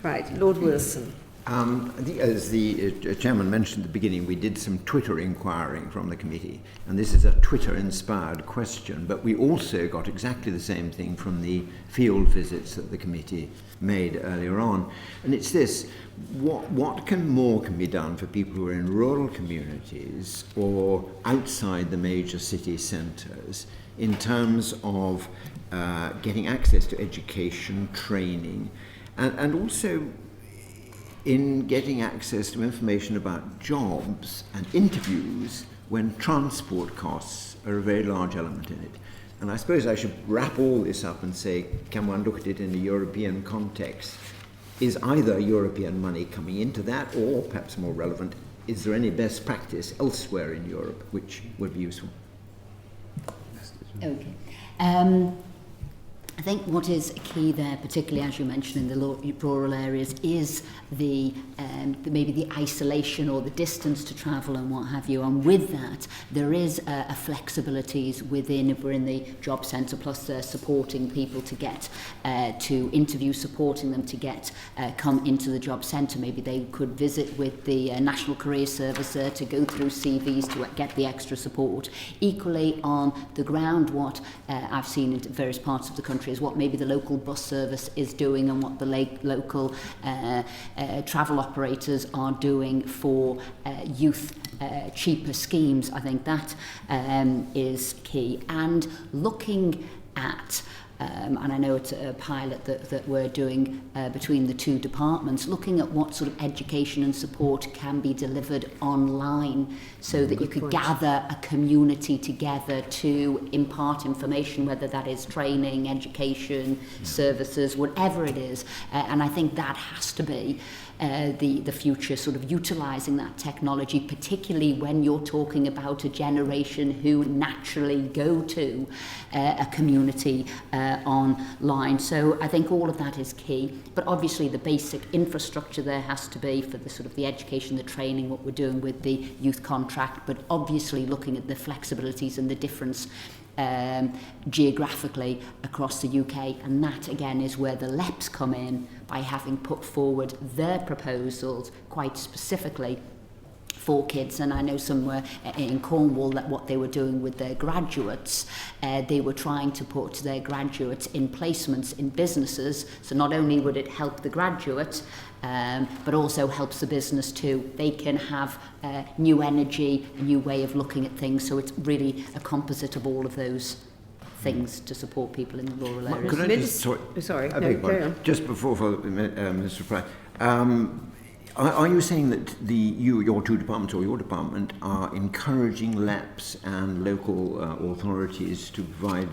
Right, Lord Wilson. As the chairman mentioned at the beginning, we did some Twitter inquiring from the committee, and this is a Twitter-inspired question, but we also got exactly the same thing from the field visits that the committee made earlier on. And it's this: what more can be done for people who are in rural communities or outside the major city centres in terms of getting access to education, training, and also in getting access to information about jobs and interviews when transport costs are a very large element in it. And I suppose I should wrap all this up and say, can one look at it in a European context? Is either European money coming into that, or perhaps more relevant, is there any best practice elsewhere in Europe which would be useful? Okay. I think what is key there, particularly as you mentioned in the rural areas, is maybe the isolation or the distance to travel and what have you. And with that, there is a flexibilities within, if we're in the job centre, plus supporting people to get to interview, supporting them to get come into the job centre. Maybe they could visit with the National Career Service to go through CVs to get the extra support. Equally on the ground, what I've seen in various parts of the country is what maybe the local bus service is doing and what the local travel operators are doing for youth cheaper schemes. I think that is key. And looking at and I know it's a pilot that we're doing between the two departments, looking at what sort of education and support can be delivered online so that you could gather a community together to impart information, whether that is training, education, services, whatever it is. And I think that has to be the future, sort of utilising that technology, particularly when you're talking about a generation who naturally go to a community online. So I think all of that is key, but obviously the basic infrastructure there has to be for the sort of the education, the training, what we're doing with the youth contract, but obviously looking at the flexibilities and the difference geographically across the UK, and that again is where the LEPs come in by having put forward their proposals quite specifically for kids. And I know somewhere in Cornwall that what they were doing with their graduates, they were trying to put their graduates in placements in businesses, so not only would it help the graduate but also helps the business too. They can have new energy, a new way of looking at things, so it's really a composite of all of those things to support people in the rural areas. Could I just, just before Mr. Fry, are you saying that your two departments or your department are encouraging LEPs and local authorities to provide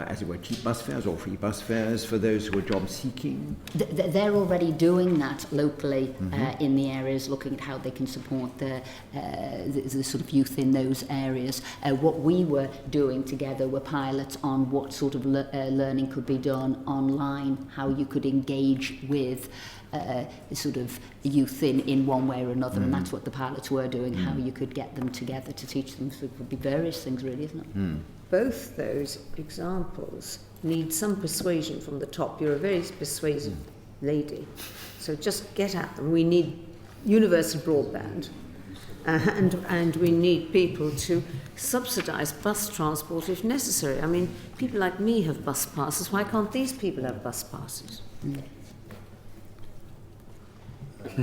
as it were, cheap bus fares or free bus fares for those who are job seeking? They're already doing that locally in the areas, looking at how they can support the sort of youth in those areas. What we were doing together were pilots on what sort of learning could be done online, how you could engage with sort of youth in one way or another, and that's what the pilots were doing, how you could get them together to teach them. So it would be various things really, isn't it? Both those examples need some persuasion from the top. You're a very persuasive lady, so just get at them. We need universal broadband, and we need people to subsidise bus transport if necessary. I mean, people like me have bus passes. Why can't these people have bus passes?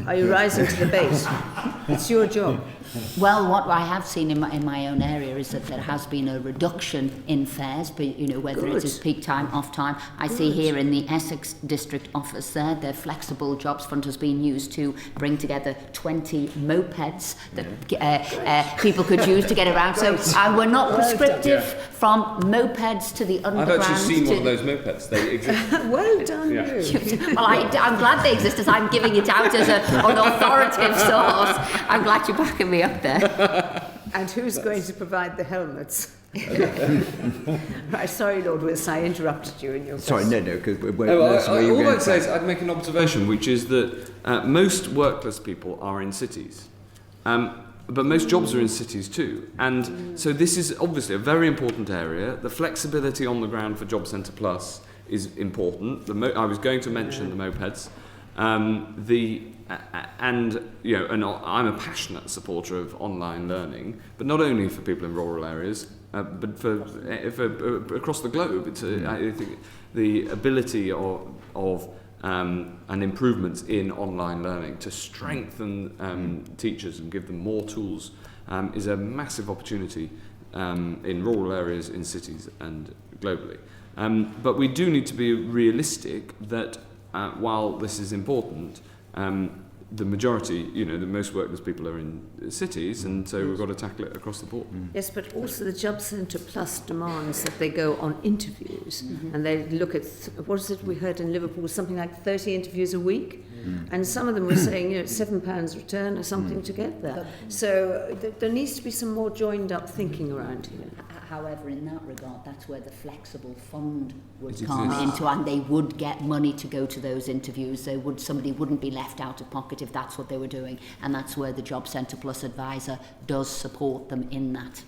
Are you rising to the bait? It's your job. Well, what I have seen in my own area is that there has been a reduction in fares, but whether it is peak time, off time. I see here in the Essex district office there, the flexible jobs fund has been used to bring together 20 mopeds that people could use to get around. So we're not prescriptive from mopeds to the underground. I've actually seen one of those mopeds. They exist. Well done, you. Well, I'm glad they exist, as I'm giving it out as an authoritative source. I'm glad you're backing me up there. And who's going to provide the helmets? Right, sorry, Lord Wilson, I interrupted you in your question. Sorry, no, because all I'd say is I'd make an observation, which is that most workless people are in cities. But most jobs are in cities too. And so this is obviously a very important area. The flexibility on the ground for Job Centre Plus is important. I was going to mention the mopeds. And I'm a passionate supporter of online learning, but not only for people in rural areas, but for across the globe. I think the ability of and improvements in online learning to strengthen teachers and give them more tools is a massive opportunity in rural areas, in cities, and globally. But we do need to be realistic that while this is important, the majority, the most workless people are in cities, and so we've got to tackle it across the board. Yes, but also the Job Centre Plus demands that they go on interviews, and they look at, what is it we heard in Liverpool, something like 30 interviews a week, and some of them were saying, it's £7 return or something to get there. So there needs to be some more joined up thinking around here. However, in that regard, that's where the flexible fund would come into, and they would get money to go to those interviews. Somebody wouldn't be left out of pocket if that's what they were doing, and that's where the Job Centre Plus advisor does support them in that.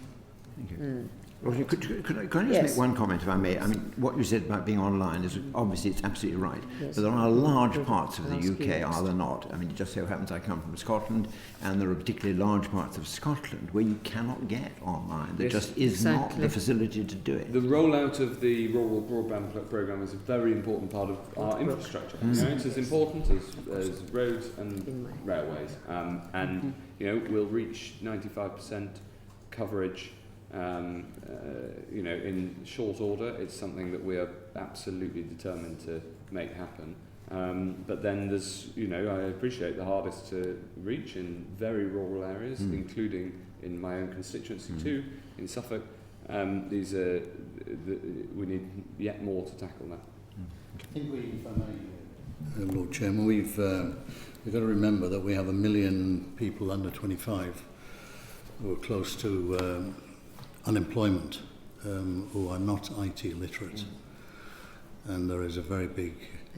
Thank you. Roger, could I just make one comment, if I may? I mean, what you said about being online is obviously it's absolutely right. Yes. But there are large parts of the UK, are there not? I mean, it just so happens I come from Scotland, and there are particularly large parts of Scotland where you cannot get online. There just is not the facility to do it. The rollout of the rural broadband programme is a very important part of our infrastructure. It's as important as roads and railways, and we'll reach 95% coverage. In short order. It's something that we are absolutely determined to make happen. But then there's, I appreciate the hardest to reach in very rural areas, including in my own constituency too, in Suffolk. We need yet more to tackle that. I think if I may, Lord Chairman, we've got to remember that we have 1 million people under 25 who are close to unemployment, who are not IT literate, and there is a very big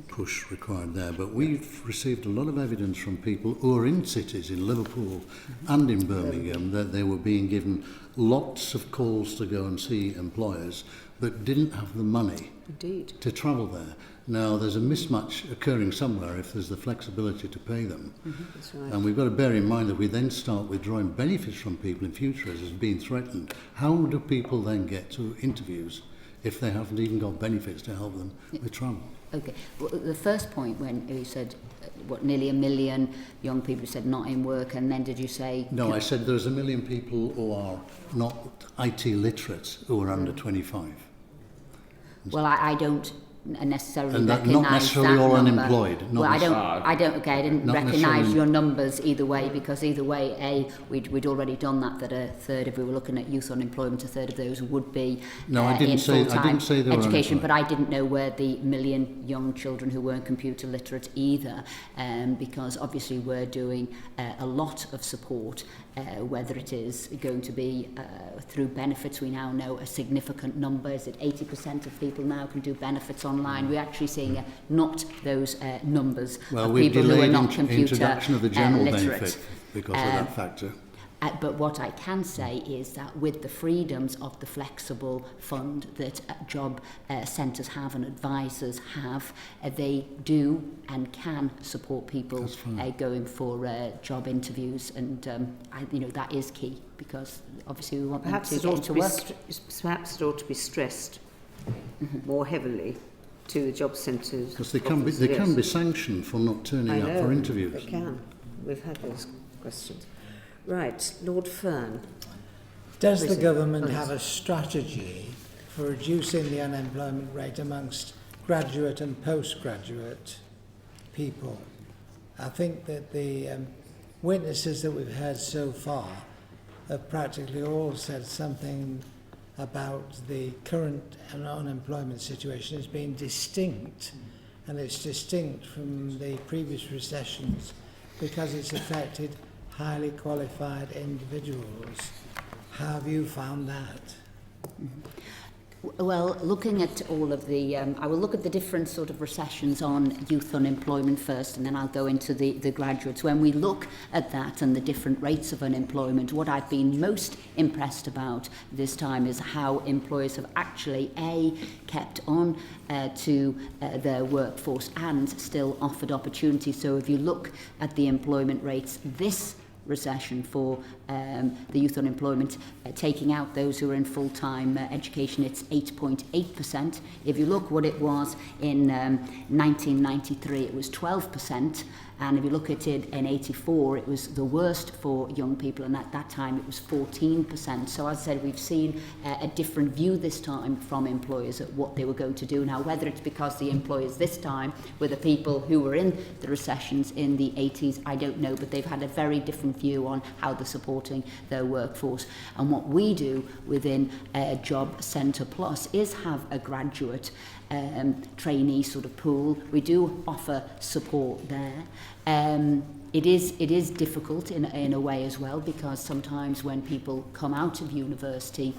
push required there. But we've received a lot of evidence from people who are in cities, in Liverpool and in Birmingham, that they were being given lots of calls to go and see employers, but didn't have the money to travel there. Now, there's a mismatch occurring somewhere if there's the flexibility to pay them. That's right. And we've got to bear in mind that we then start withdrawing benefits from people in future as is being threatened. How do people then get to interviews if they haven't even got benefits to help them with travel? Okay. Well, the first point when you said, nearly 1 million young people said not in work, and then did you say... No, I said there's 1 million people who are not IT literate who are under 25. Well, I don't necessarily and that recognise not necessarily that all number. unemployed. Well, I didn't recognise your numbers either way, because either way, we'd already done that a third, if we were looking at youth unemployment, a third of those would be in full-time education, but I didn't know where the 1 million young children who weren't computer literate either, because obviously we're doing a lot of support, whether it is going to be through benefits. We now know a significant number, is it 80% of people now can do benefits online. We're actually seeing not those numbers of people who are not computer introduction of the general literate. benefit because of that factor. But what I can say is that with the freedoms of the flexible fund that job centres have and advisors have, they do and can support people going for job interviews, and that is key, because obviously we want them to get into work. Perhaps it ought to be stressed more heavily to the job centres. Because they can be sanctioned for not turning up for interviews. They can. We've had those questions. Right, Lord Fern. Does the government have a strategy for reducing the unemployment rate amongst graduate and postgraduate people? I think that the witnesses that we've heard so far have practically all said something about the current unemployment situation as being distinct, and it's distinct from the previous recessions because it's affected highly qualified individuals. How have you found that? Well, looking at all of the, I will look at the different sort of recessions on youth unemployment first, and then I'll go into the graduates. When we look at that and the different rates of unemployment, what I've been most impressed about this time is how employers have actually, kept on to their workforce and still offered opportunities. So if you look at the employment rates this recession for the youth unemployment, taking out those who are in full-time education, it's 8.8%. If you look what it was in 1993, it was 12%. And if you look at it in 84, it was the worst for young people, and at that time it was 14%. So as I said, we've seen a different view this time from employers at what they were going to do. Now, whether it's because the employers this time were the people who were in the recessions in the 80s, I don't know, but they've had a very different view on how they're supporting their workforce. And what we do within Job Centre Plus is have a graduate trainee sort of pool. We do offer support there. It is difficult in a way as well, because sometimes when people come out of university,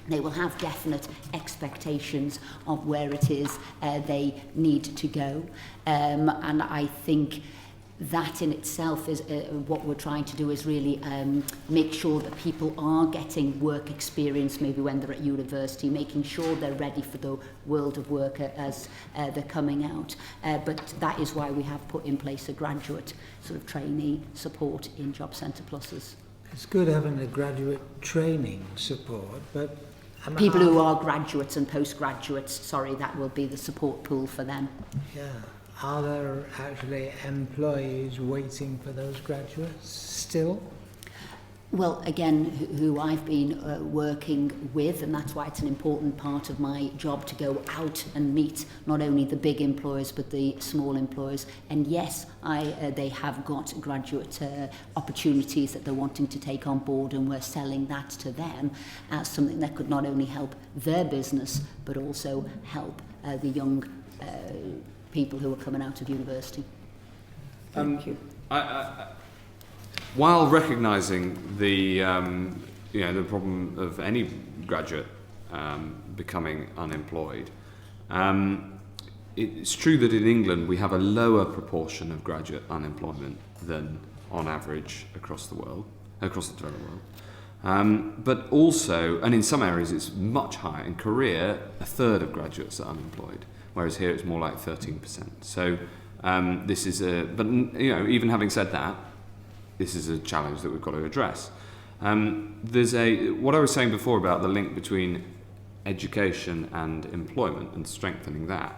they will have definite expectations of where it is they need to go. And I think that in itself is what we're trying to do, is really make sure that people are getting work experience maybe when they're at university, making sure they're ready for the world of work as they're coming out. But that is why we have put in place a graduate sort of trainee support in Job Centre Pluses. It's good having a graduate training support, but people who are graduates and postgraduates, sorry, that will be the support pool for them. Yeah. Are there actually employees waiting for those graduates still? Well, again, who I've been working with, and that's why it's an important part of my job to go out and meet not only the big employers but the small employers. And yes, they have got graduate opportunities that they're wanting to take on board, and we're selling that to them as something that could not only help their business but also help the young people who are coming out of university. Thank you. While recognising the the problem of any graduate becoming unemployed, it's true that in England we have a lower proportion of graduate unemployment than on average across the world, across the developed world. But also, and in some areas it's much higher. In Korea, a third of graduates are unemployed, whereas here it's more like 13%. So this is but even having said that, this is a challenge that we've got to address. There's what I was saying before about the link between education and employment and strengthening that.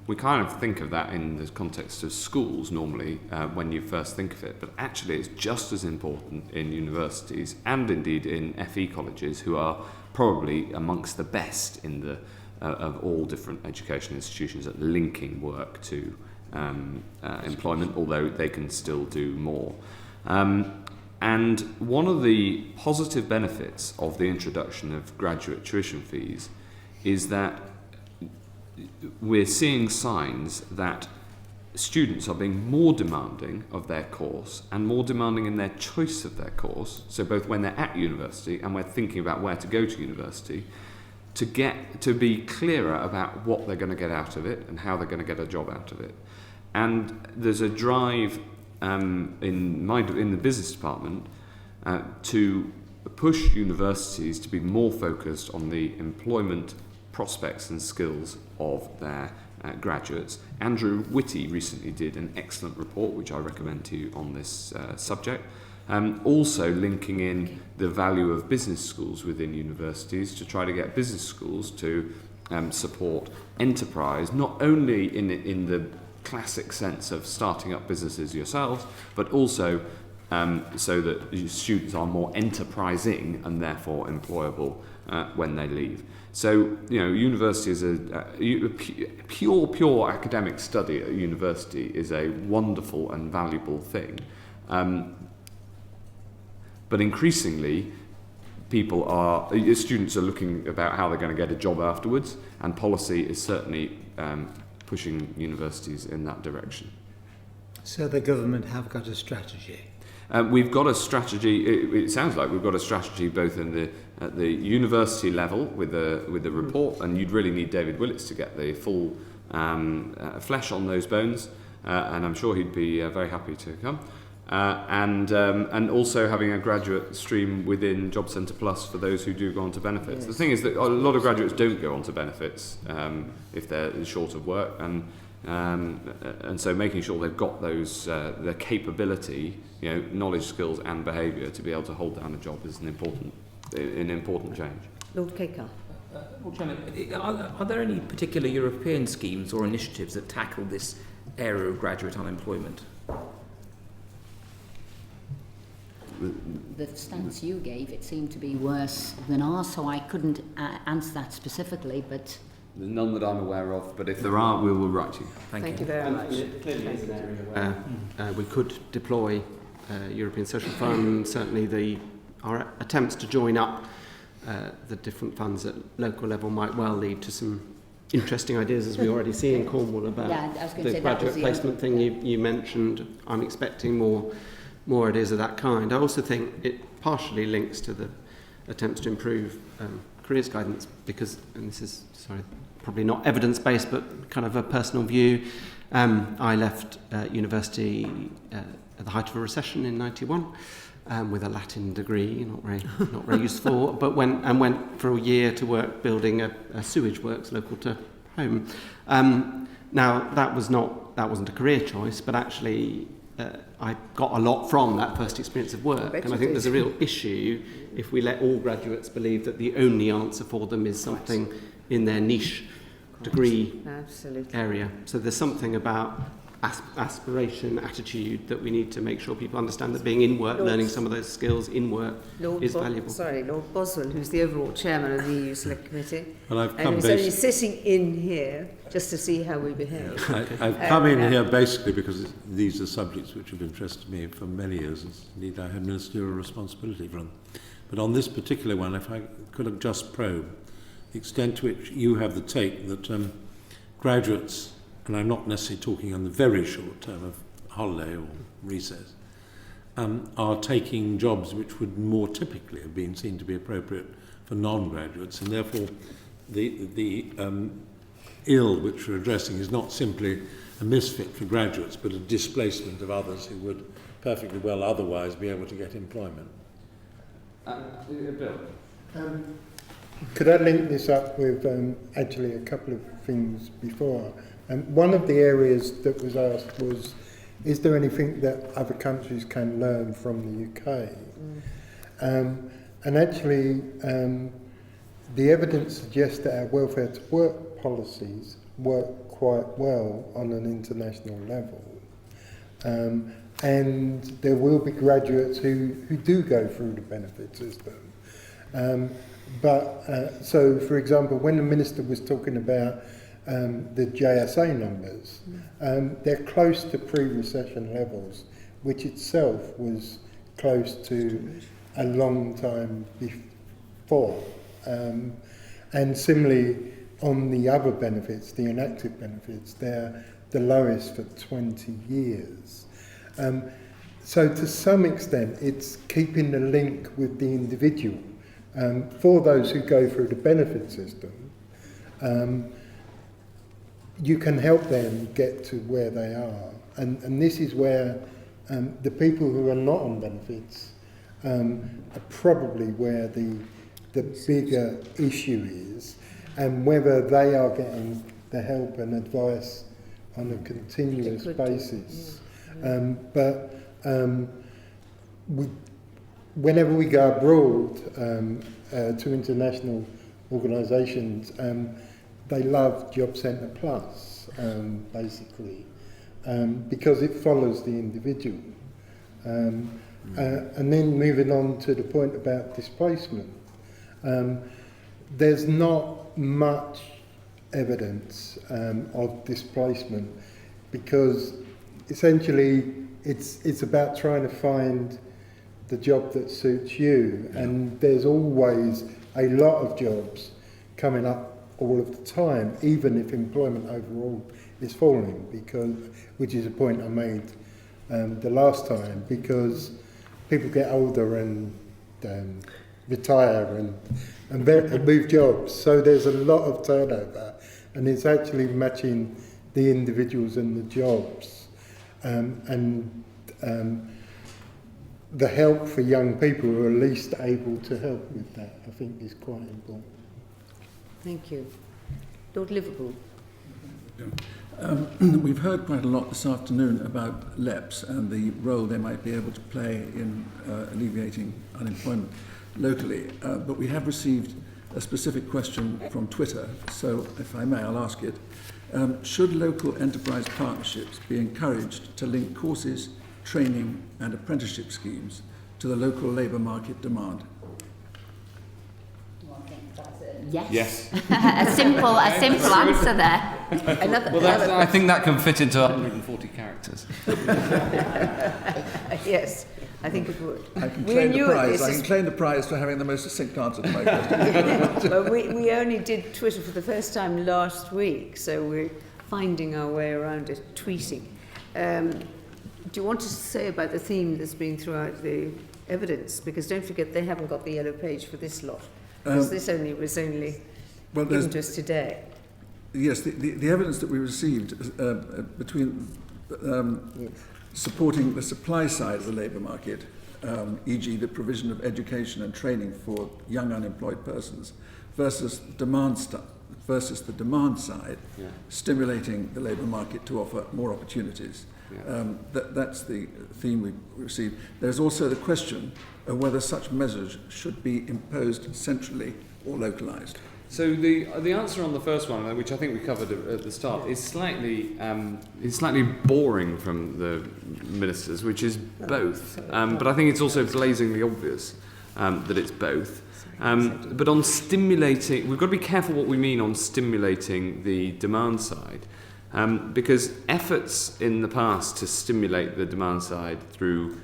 We kind of think of that in the context of schools normally when you first think of it, but actually it's just as important in universities and indeed in FE colleges, who are probably amongst the best in the of all different education institutions at linking work to employment, although they can still do more. And one of the positive benefits of the introduction of graduate tuition fees is that we're seeing signs that students are being more demanding of their course and more demanding in their choice of their course, so both when they're at university and we're thinking about where to go to university, to be clearer about what they're going to get out of it and how they're going to get a job out of it. And there's a drive in the business department to push universities to be more focused on the employment prospects and skills of their graduates. Andrew Whitty recently did an excellent report, which I recommend to you on this subject. Also linking in the value of business schools within universities to try to get business schools to support enterprise, not only in the classic sense of starting up businesses yourselves, but also so that students are more enterprising and therefore employable when they leave. So, university is a pure academic study at university is a wonderful and valuable thing. But increasingly, students are looking about how they're going to get a job afterwards, and policy is certainly pushing universities in that direction. So the government have got a strategy? We've got a strategy. It sounds like we've got a strategy both at the university level with the report, and you'd really need David Willits to get the full flesh on those bones, and I'm sure he'd be very happy to come. And also having a graduate stream within Job Centre Plus for those who do go on to benefits. Yes. The thing is that a lot of graduates don't go on to benefits if they're short of work, and so making sure they've got those their capability, knowledge, skills, and behaviour to be able to hold down a job is an important change. Lord Keika. Lord Chairman, are there any particular European schemes or initiatives that tackle this area of graduate unemployment? The stance you gave, it seemed to be worse than ours, so I couldn't answer that specifically, but... There's none that I'm aware of, but if there are, we will write to you. Thank you very much. It clearly is an area where we could deploy European Social Fund. Certainly our attempts to join up the different funds at local level might well lead to some interesting ideas, as we already see in Cornwall, about the graduate placement thing you mentioned. I'm expecting more ideas of that kind. I also think it partially links to the attempts to improve careers guidance, because, and this is, probably not evidence-based, but kind of a personal view. I left university at the height of a recession in '91 with a Latin degree, not very useful, but went for a year to work building a sewage works local to home. Now that wasn't a career choice, but actually I got a lot from that first experience of work, and I think there's a real issue if we let all graduates believe that the only answer for them is something in their niche degree area. So there's something about aspiration, attitude, that we need to make sure people understand that being in work, learning some of those skills in work is valuable. Lord Boswell, who's the overall chairman of the EU Select Committee, well, and he's only sitting in here just to see how we behave. I've come in here basically because these are subjects which have interested me for many years. Indeed, I had ministerial responsibility for them. But on this particular one, if I could have just probed the extent to which you have the take that graduates, and I'm not necessarily talking on the very short term of holiday or recess, are taking jobs which would more typically have been seen to be appropriate for non-graduates, and therefore the ill which we're addressing is not simply a misfit for graduates, but a displacement of others who would perfectly well otherwise be able to get employment. Bill? Could I link this up with actually a couple of things before? One of the areas that was asked was, is there anything that other countries can learn from the UK? And actually, the evidence suggests that our welfare to work policies work quite well on an international level. And there will be graduates who do go through the benefit system. So, for example, when the Minister was talking about the JSA numbers, they're close to pre-recession levels, which itself was close to a long time before. And similarly, on the other benefits, the inactive benefits, they're the lowest for 20 years. So to some extent, it's keeping the link with the individual. For those who go through the benefit system, you can help them get to where they are. And this is where the people who are not on benefits are probably where the bigger issue is, and whether they are getting the help and advice on a continuous basis. Whenever we go abroad to international organisations, they love Job Centre Plus, basically, because it follows the individual. And then moving on to the point about displacement, there's not much evidence of displacement, because essentially it's about trying to find the job that suits you, and there's always a lot of jobs coming up all of the time, even if employment overall is falling, which is a point I made the last time, because people get older and retire and move jobs. So there's a lot of turnover, and it's actually matching the individuals and the jobs. The help for young people who are least able to help with that, I think, is quite important. Thank you. Lord Liverpool. We've heard quite a lot this afternoon about LEPs and the role they might be able to play in alleviating unemployment locally, but we have received a specific question from Twitter, so if I may, I'll ask it. Should local enterprise partnerships be encouraged to link courses, training and apprenticeship schemes to the local labour market demand? Yes. a simple answer there. I think that can fit into 140 characters. Yes, I think it would. I can claim the prize for having the most succinct answer to my question. Well, we only did Twitter for the first time last week, so we're finding our way around it, tweeting. Do you want to say about the theme that's been throughout the evidence? Because don't forget, they haven't got the yellow page for this lot. Because this was only given to us today. Yes, the evidence that we received between supporting the supply side of the labour market, e.g. the provision of education and training for young unemployed persons, versus the demand side, stimulating the labour market to offer more opportunities. That's the theme we received. There's also the question of whether such measures should be imposed centrally or localised. So the answer on the first one, which I think we covered at the start, is slightly boring from the ministers, which is both. But I think it's also blazingly obvious that it's both. But on stimulating, we've got to be careful what we mean on stimulating the demand side. Because efforts in the past to stimulate the demand side through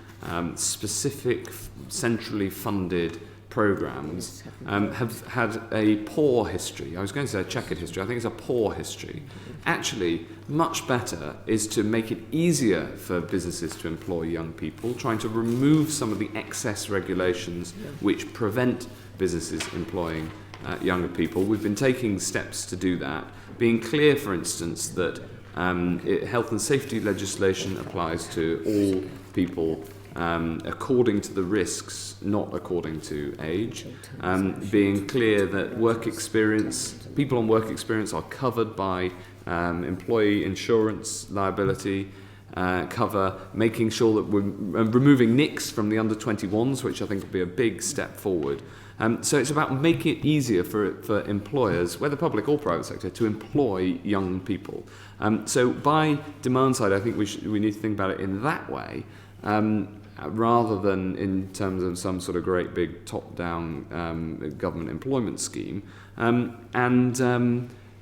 specific centrally funded programmes have had a poor history. I was going to say a checkered history. I think it's a poor history. Actually, much better is to make it easier for businesses to employ young people, trying to remove some of the excess regulations which prevent businesses employing younger people. We've been taking steps to do that, being clear, for instance, that health and safety legislation applies to all people according to the risks, not according to age. Being clear that people on work experience are covered by employee insurance liability cover, making sure that we're removing NICs from the under-21s, which I think will be a big step forward. So it's about making it easier for employers, whether public or private sector, to employ young people. So by demand side, I think we need to think about it in that way, rather than in terms of some sort of great big top-down government employment scheme.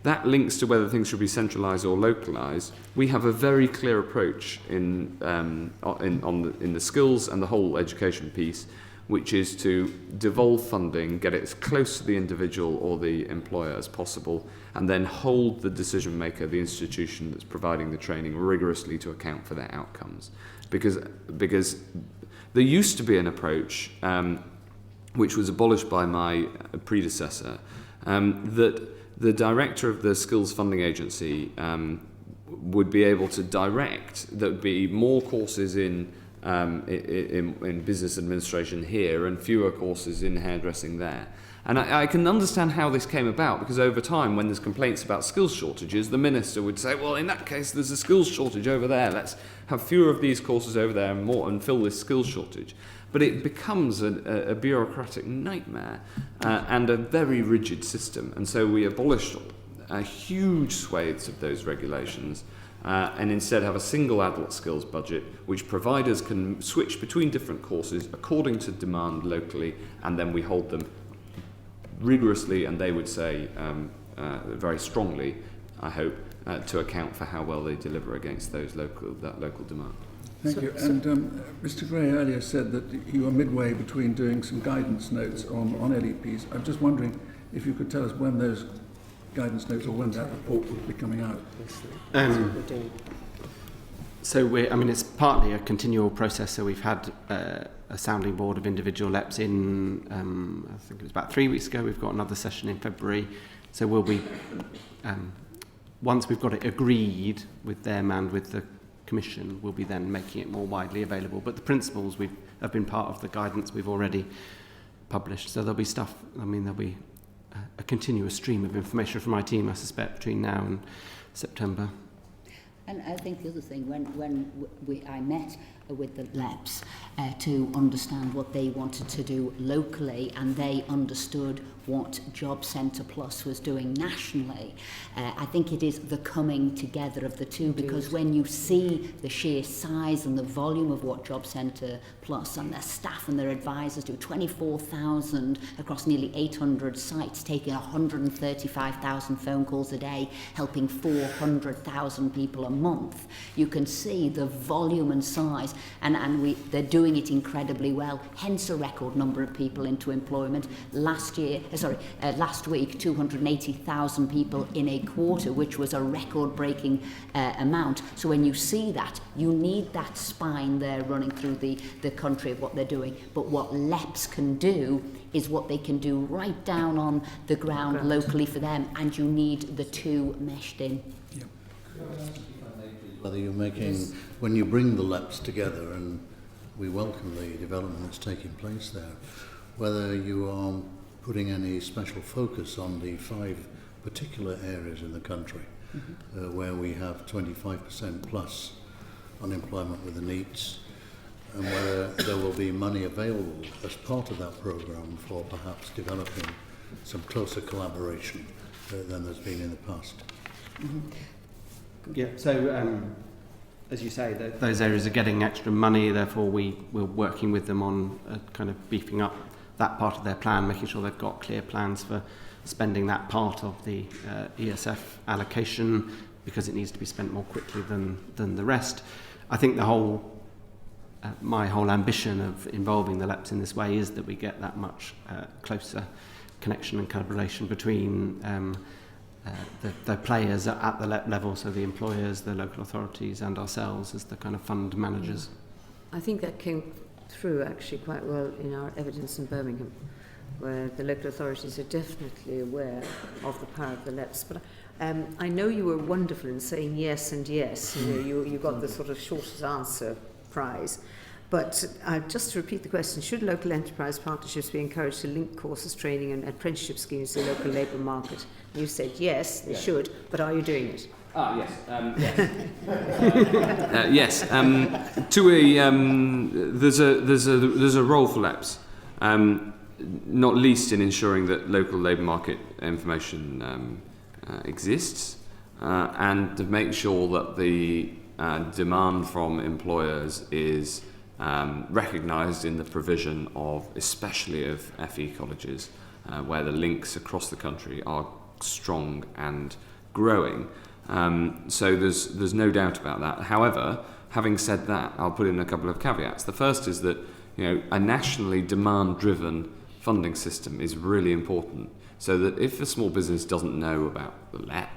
That links to whether things should be centralised or localised. We have a very clear approach in the skills and the whole education piece, which is to devolve funding, get it as close to the individual or the employer as possible, and then hold the decision maker, the institution that's providing the training, rigorously to account for their outcomes. Because there used to be an approach, which was abolished by my predecessor, that the director of the Skills Funding Agency would be able to direct. There would be more courses in business administration here and fewer courses in hairdressing there. And I can understand how this came about, because over time, when there's complaints about skills shortages, the minister would say, well, in that case, there's a skills shortage over there. Let's have fewer of these courses over there and more, and fill this skills shortage. But it becomes a bureaucratic nightmare and a very rigid system. And so we abolished huge swathes of those regulations and instead have a single adult skills budget, which providers can switch between different courses according to demand locally, and then we hold them rigorously, and they would say very strongly, I hope, to account for how well they deliver against that local demand. Thank you. And Mr. Gray earlier said that you were midway between doing some guidance notes on LEPs. I'm just wondering if you could tell us when those guidance notes or when that report will be coming out. So it's partly a continual process. So we've had a sounding board of individual LEPs in, I think it was about 3 weeks ago. We've got another session in February. So we'll be, once we've got it agreed with them and with the Commission, we'll be then making it more widely available. But the principles have been part of the guidance we've already published. So there'll be stuff, there'll be a continuous stream of information from my team, I suspect, between now and September. And I think the other thing, when I met with the LEPs to understand what they wanted to do locally, and they understood what Job Centre Plus was doing nationally, I think it is the coming together of the two, because when you see the sheer size and the volume of what Job Centre Plus and their staff and their advisors do, 24,000 across nearly 800 sites, taking 135,000 phone calls a day, helping 400,000 people a month, you can see the volume and size, and they're doing it incredibly well, hence a record number of people into employment. Last week, 280,000 people in a quarter, which was a record-breaking amount. So when you see that, you need that spine there running through the country of what they're doing. But what LEPs can do is what they can do right down on the ground locally for them, and you need the two meshed in. Yeah. Whether you're making, when you bring the LEPs together, and we welcome the development that's taking place there, whether you are putting any special focus on the 5 particular areas in the country where we have 25% plus unemployment with the NEETs, and whether there will be money available as part of that programme for perhaps developing some closer collaboration than there's been in the past. Yeah, so as you say, those areas are getting extra money, therefore we're working with them on kind of beefing up that part of their plan, making sure they've got clear plans for spending that part of the ESF allocation, because it needs to be spent more quickly than the rest. I think my whole ambition of involving the LEPs in this way is that we get that much closer connection and collaboration between the players at the LEP level, so the employers, the local authorities and ourselves as the kind of fund managers. I think that came through actually quite well in our evidence in Birmingham, where the local authorities are definitely aware of the power of the LEPs. But I know you were wonderful in saying yes and yes. You got the sort of shortest answer prize. But just to repeat the question, should local enterprise partnerships be encouraged to link courses, training and apprenticeship schemes to the local labour market? You said yes, they should, but are you doing it? Yes. Yes. There's a role for LEPs, not least in ensuring that local labour market information exists, and to make sure that the demand from employers is recognised in the provision of, especially of FE colleges, where the links across the country are strong and growing. So there's no doubt about that. However, having said that, I'll put in a couple of caveats. The first is that a nationally demand-driven funding system is really important, so that if a small business doesn't know about the LEP,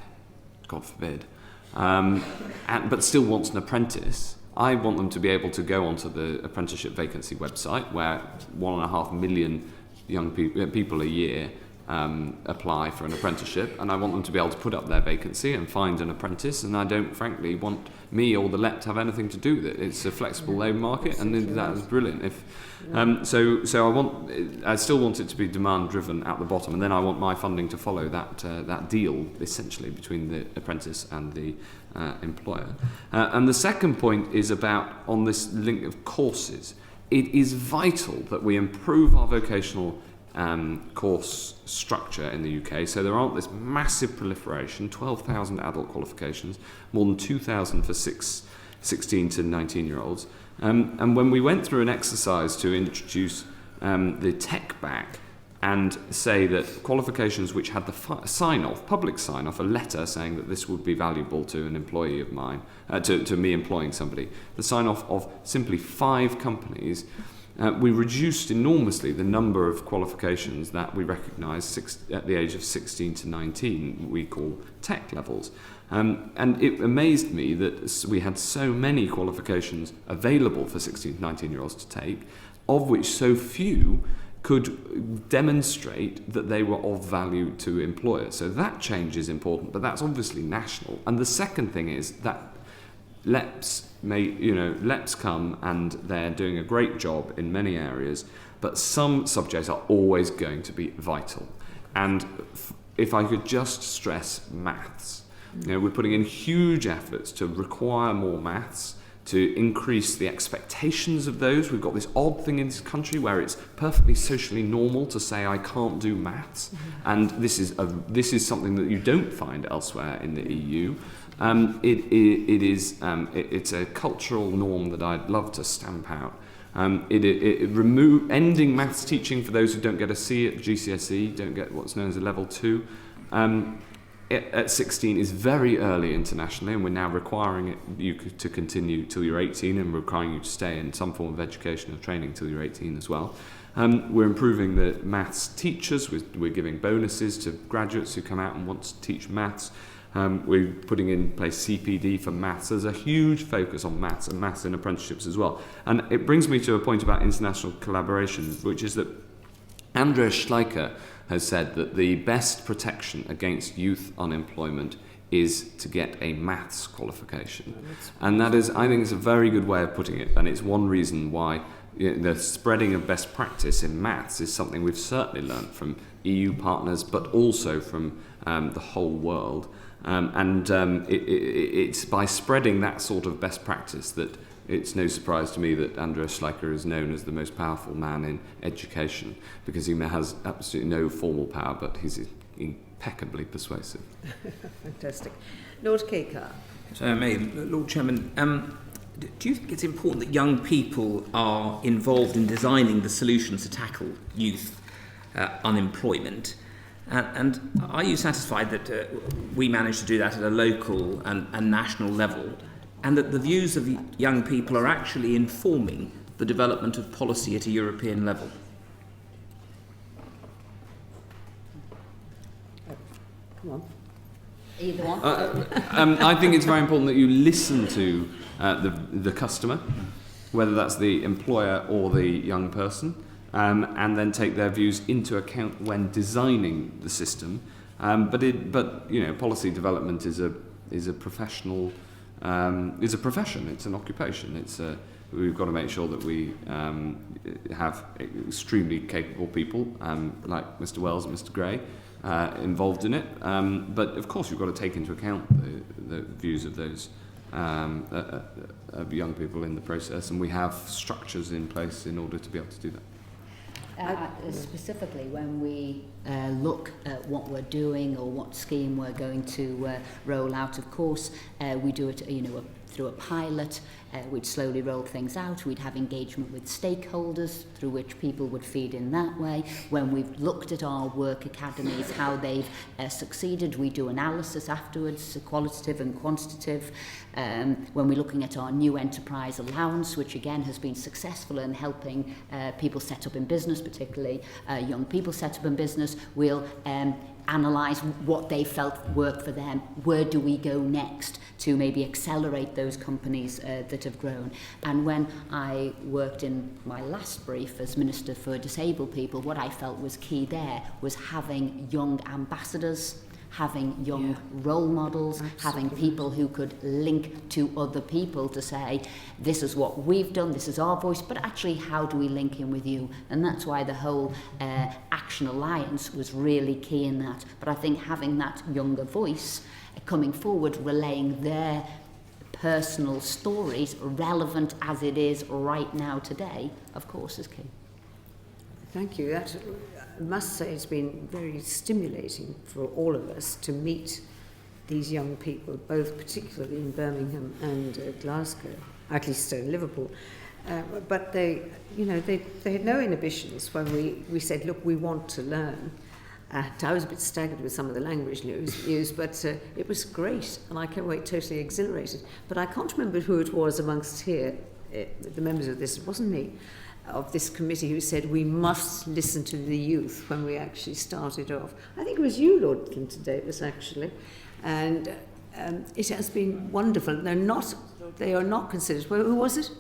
God forbid, but still wants an apprentice, I want them to be able to go onto the apprenticeship vacancy website, where 1.5 million young people a year apply for an apprenticeship, and I want them to be able to put up their vacancy and find an apprentice, and I don't frankly want me or the LEP to have anything to do with it. It's a flexible labour market, and that is brilliant. So I still want it to be demand driven at the bottom, and then I want my funding to follow that deal essentially between the apprentice and the employer. And the second point is about, on this link of courses, it is vital that we improve our vocational course structure in the UK, so there aren't this massive proliferation, 12,000 adult qualifications, more than 2,000 for 16 to 19-year-olds. And when we went through an exercise to introduce the tech back and say that qualifications which had the public sign-off, a letter saying that this would be valuable to an employee of mine, to me employing somebody, the sign-off of simply 5 companies, we reduced enormously the number of qualifications that we recognise at the age of 16 to 19, we call tech levels. And it amazed me that we had so many qualifications available for 16 to 19-year-olds to take, of which so few could demonstrate that they were of value to employers. So that change is important, but that's obviously national. And the second thing is that LEPs come and they're doing a great job in many areas, but some subjects are always going to be vital. And if I could just stress maths, we're putting in huge efforts to require more maths, to increase the expectations of those. We've got this odd thing in this country where it's perfectly socially normal to say I can't do maths, and this is something that you don't find elsewhere in the EU. It's a cultural norm that I'd love to stamp out. Ending maths teaching for those who don't get a C at GCSE, don't get what's known as a level 2. At 16 is very early internationally, and we're now requiring you to continue till you're 18 and requiring you to stay in some form of education or training till you're 18 as well. We're improving the maths teachers. We're giving bonuses to graduates who come out and want to teach maths. We're putting in place CPD for maths. There's a huge focus on maths and maths in apprenticeships as well. And it brings me to a point about international collaboration, which is that Andreas Schleicher has said that the best protection against youth unemployment is to get a maths qualification. And that is, I think it's a very good way of putting it, and it's one reason why the spreading of best practice in maths is something we've certainly learned from EU partners, but also from the whole world. It's by spreading that sort of best practice that it's no surprise to me that Andreas Schleicher is known as the most powerful man in education, because he has absolutely no formal power, but he's impeccably persuasive. Fantastic. Lord Caker. So, Lord Chairman, do you think it's important that young people are involved in designing the solutions to tackle youth unemployment? And are you satisfied that we managed to do that at a local and national level, and that the views of young people are actually informing the development of policy at a European level? Come on. Either one. I think it's very important that you listen to the customer, whether that's the employer or the young person, and then take their views into account when designing the system. But policy development is a professional. It's a profession. It's an occupation. We've got to make sure that we have extremely capable people like Mr. Wells and Mr. Gray involved in it. But of course, you've got to take into account the views of those of young people in the process, and we have structures in place in order to be able to do that. Specifically, when we look at what we're doing or what scheme we're going to roll out, of course, we do it, through a pilot. We'd slowly roll things out. We'd have engagement with stakeholders through which people would feed in that way. When we've looked at our work academies, how they've succeeded, we do analysis afterwards, qualitative and quantitative. When we're looking at our new enterprise allowance, which again has been successful in helping people set up in business, particularly young people set up in business, we'll analyse what they felt worked for them. Where do we go next to maybe accelerate those companies that have grown? And when I worked in my last brief as Minister for Disabled People, what I felt was key there was having young ambassadors, having young role models, having people who could link to other people to say, this is what we've done, this is our voice, but actually how do we link in with you? And that's why the whole Action Alliance was really key in that. But I think having that younger voice coming forward, relaying their personal stories, relevant as it is right now today, of course is key. Thank you. That, I must say, it's been very stimulating for all of us to meet these young people, both particularly in Birmingham and Glasgow, at least in Liverpool. But they had no inhibitions when we said, look, we want to learn. And I was a bit staggered with some of the language used, but it was great, and I came away totally exhilarated. But I can't remember who it was amongst here, the members of this, it wasn't me, of this committee who said we must listen to the youth when we actually started off. I think it was you, Lord Clinton Davis, actually. And it has been wonderful. They are not considered. Well, who was it?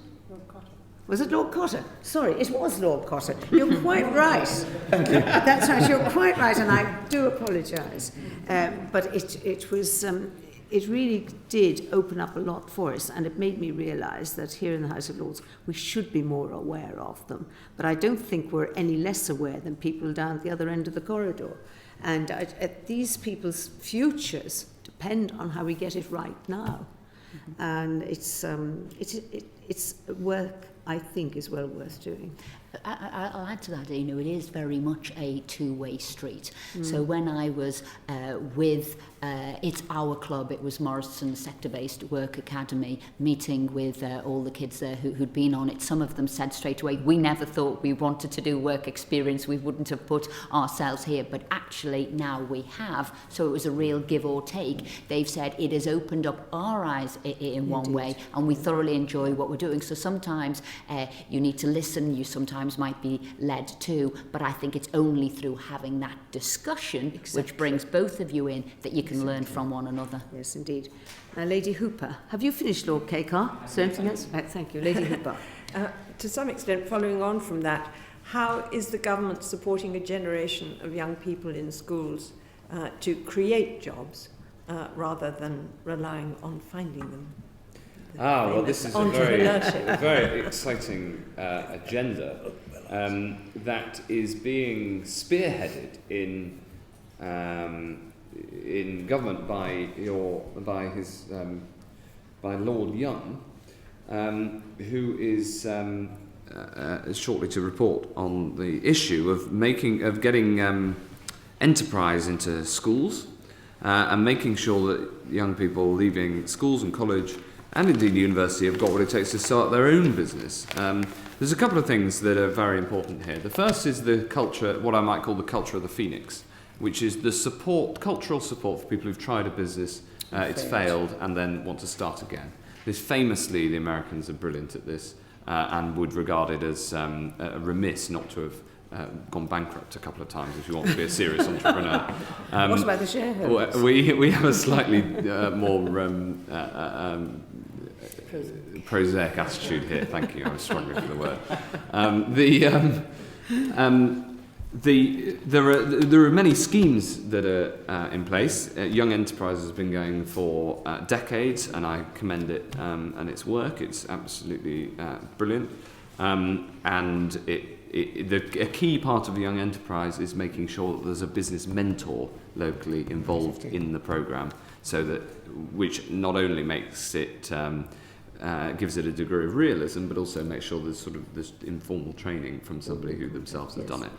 Was it Lord Cotter? Sorry, it was Lord Cotter. You're quite right. Thank you. That's right, you're quite right, and I do apologise. But it was, it really did open up a lot for us, and it made me realise that here in the House of Lords we should be more aware of them. But I don't think we're any less aware than people down at the other end of the corridor. And these people's futures depend on how we get it right now. Mm-hmm. And it's work I think is well worth doing. I'll add to that, it is very much a two-way street. So when I was with It's Our Club, it was Morrison's sector-based work academy, meeting with all the kids there who'd been on it, some of them said straight away, we never thought we wanted to do work experience, we wouldn't have put ourselves here, but actually now we have, so it was a real give or take. They've said it has opened up our eyes in one way, and we thoroughly enjoy what we're doing. So sometimes you need to listen, you sometimes might be led to, but I think it's only through having that discussion, which brings both of you in, that you can learn from one another. Yes, indeed. Lady Hooper, have you finished, Lord Kakar? So anything else? Right, thank you. Lady Hooper. To some extent, following on from that, how is the government supporting a generation of young people in schools to create jobs rather than relying on finding them? Well, this is a very exciting agenda that is being spearheaded in government by Lord Young, who is shortly to report on the issue of getting enterprise into schools and making sure that young people leaving schools and college and indeed university have got what it takes to start their own business. There's a couple of things that are very important here. The first is the culture, what I might call the culture of the phoenix, which is the cultural support for people who've tried a business, it's failed, and then want to start again. This famously, the Americans are brilliant at this, and would regard it as remiss not to have gone bankrupt a couple of times if you want to be a serious entrepreneur. What about the shareholders? We have a slightly more prosaic attitude here. Thank you. I was struggling for the word. There are many schemes that are in place. Young Enterprise has been going for decades, and I commend it and its work. It's absolutely brilliant. And a key part of the Young Enterprise is making sure that there's a business mentor locally involved in the programme, which not only makes it gives it a degree of realism, but also makes sure there's sort of this informal training from somebody who themselves have done it.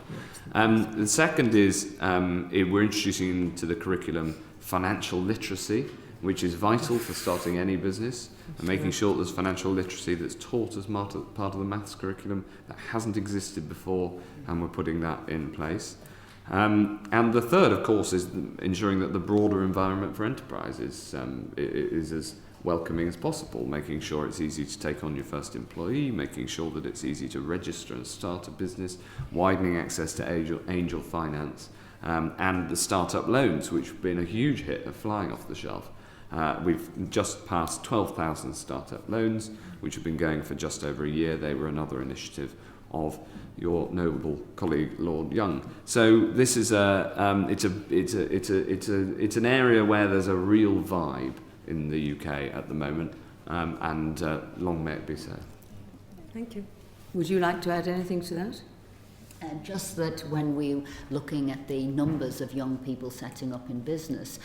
The second is we're introducing into the curriculum financial literacy, which is vital for starting any business, and making sure that there's financial literacy that's taught as part of the maths curriculum that hasn't existed before, and we're putting that in place. And the third, of course, is ensuring that the broader environment for enterprise is as welcoming as possible, making sure it's easy to take on your first employee, making sure that it's easy to register and start a business, widening access to angel finance, and the startup loans, which have been a huge hit, are flying off the shelf. We've just passed 12,000 startup loans, which have been going for just over a year. They were another initiative of your noble colleague Lord Young. So this is it's an area where there's a real vibe in the UK at the moment, and long may it be so. Thank you. Would you like to add anything to that? Just that when we're looking at the numbers of young people setting up in business,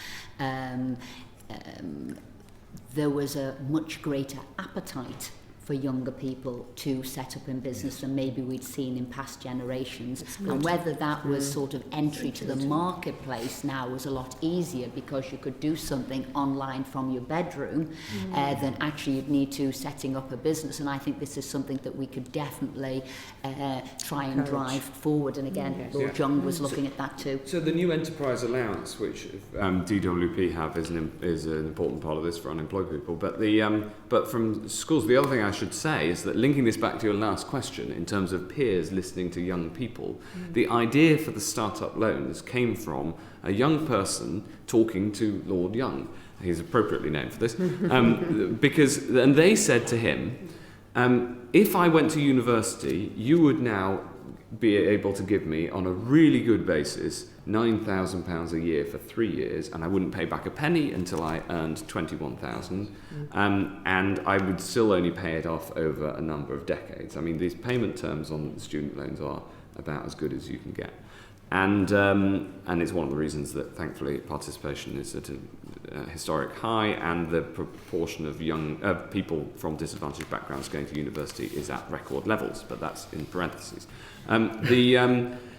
there was a much greater appetite for younger people to set up in business than maybe we'd seen in past generations, and whether that was sort of entry to the marketplace now was a lot easier because you could do something online from your bedroom than actually you'd need to setting up a business. And I think this is something that we could definitely try and drive forward, and again Lord Young was looking at that too. So the new enterprise allowance, which DWP have, is an important part of this for unemployed people, but from schools, the other thing I should say is that, linking this back to your last question in terms of peers listening to young people, the idea for the startup loans came from a young person talking to Lord Young, he's appropriately named for this, and they said to him, if I went to university, you would now be able to give me, on a really good basis, £9,000 a year for 3 years, and I wouldn't pay back a penny until I earned 21,000, and I would still only pay it off over a number of decades. I mean, these payment terms on student loans are about as good as you can get. And it's one of the reasons that, thankfully, participation is at a historic high, and the proportion of young people from disadvantaged backgrounds going to university is at record levels, but that's in parentheses.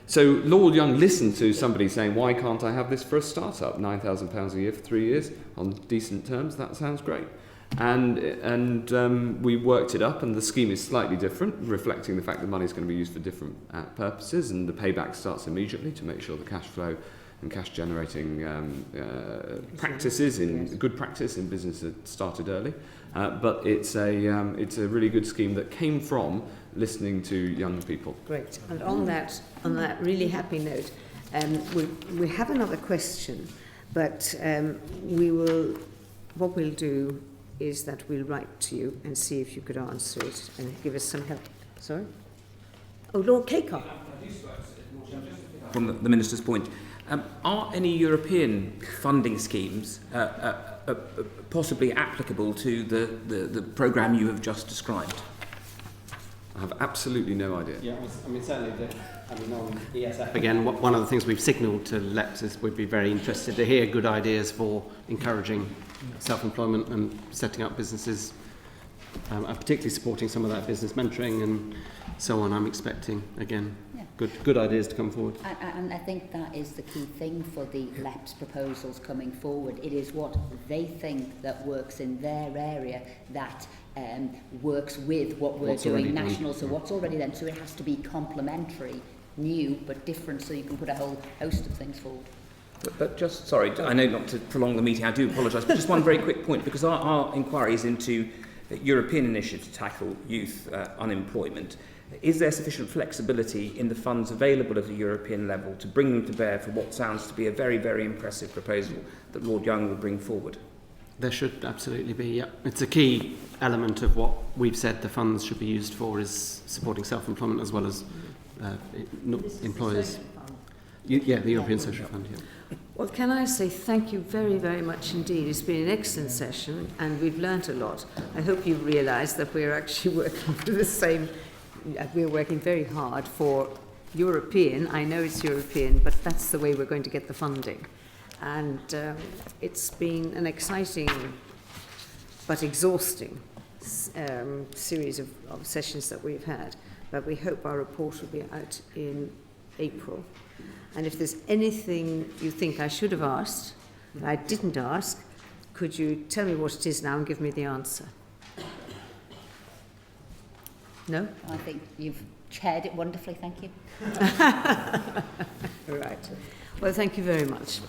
So Lord Young listened to somebody saying, why can't I have this for a start-up? £9,000 a year for 3 years on decent terms, that sounds great. And we worked it up, and the scheme is slightly different, reflecting the fact that money is going to be used for different purposes, and the payback starts immediately to make sure the cash flow and cash generating practices in good practice in business had started early. But it's a really good scheme that came from listening to young people. Great. And on that really happy note, we have another question, but what we'll do is that we'll write to you and see if you could answer it and give us some help. Sorry? Oh, Lord Hancock. From the Minister's point, are any European funding schemes possibly applicable to the programme you have just described? I have absolutely no idea. Yeah, I mean, certainly on ESF, again, one of the things we've signalled to LEPs is we'd be very interested to hear good ideas for encouraging self-employment and setting up businesses, and particularly supporting some of that business mentoring and so on. I'm expecting, again, good ideas to come forward. And I think that is the key thing for the LEPs proposals coming forward. It is what they think that works in their area that works with what we're doing national. So what's already done. So it has to be complementary, new but different, so you can put a whole host of things forward. But just, sorry, I know not to prolong the meeting, I do apologise, but just one very quick point, because our inquiry is into European initiatives to tackle youth unemployment. Is there sufficient flexibility in the funds available at the European level to bring them to bear for what sounds to be a very, very impressive proposal that Lord Young will bring forward? There should absolutely be, yeah. It's a key element of what we've said the funds should be used for, is supporting self-employment as well as employers. The European Social Fund, yeah. Well, can I say thank you very, very much indeed. It's been an excellent session, and we've learnt a lot. I hope you've realised that we're actually working for the same. We're working very hard for European. I know it's European, but that's the way we're going to get the funding. And it's been an exciting but exhausting series of sessions that we've had. But we hope our report will be out in April. And if there's anything you think I should have asked, that I didn't ask, could you tell me what it is now and give me the answer? No? I think you've chaired it wonderfully, thank you. Right. Well, thank you very much.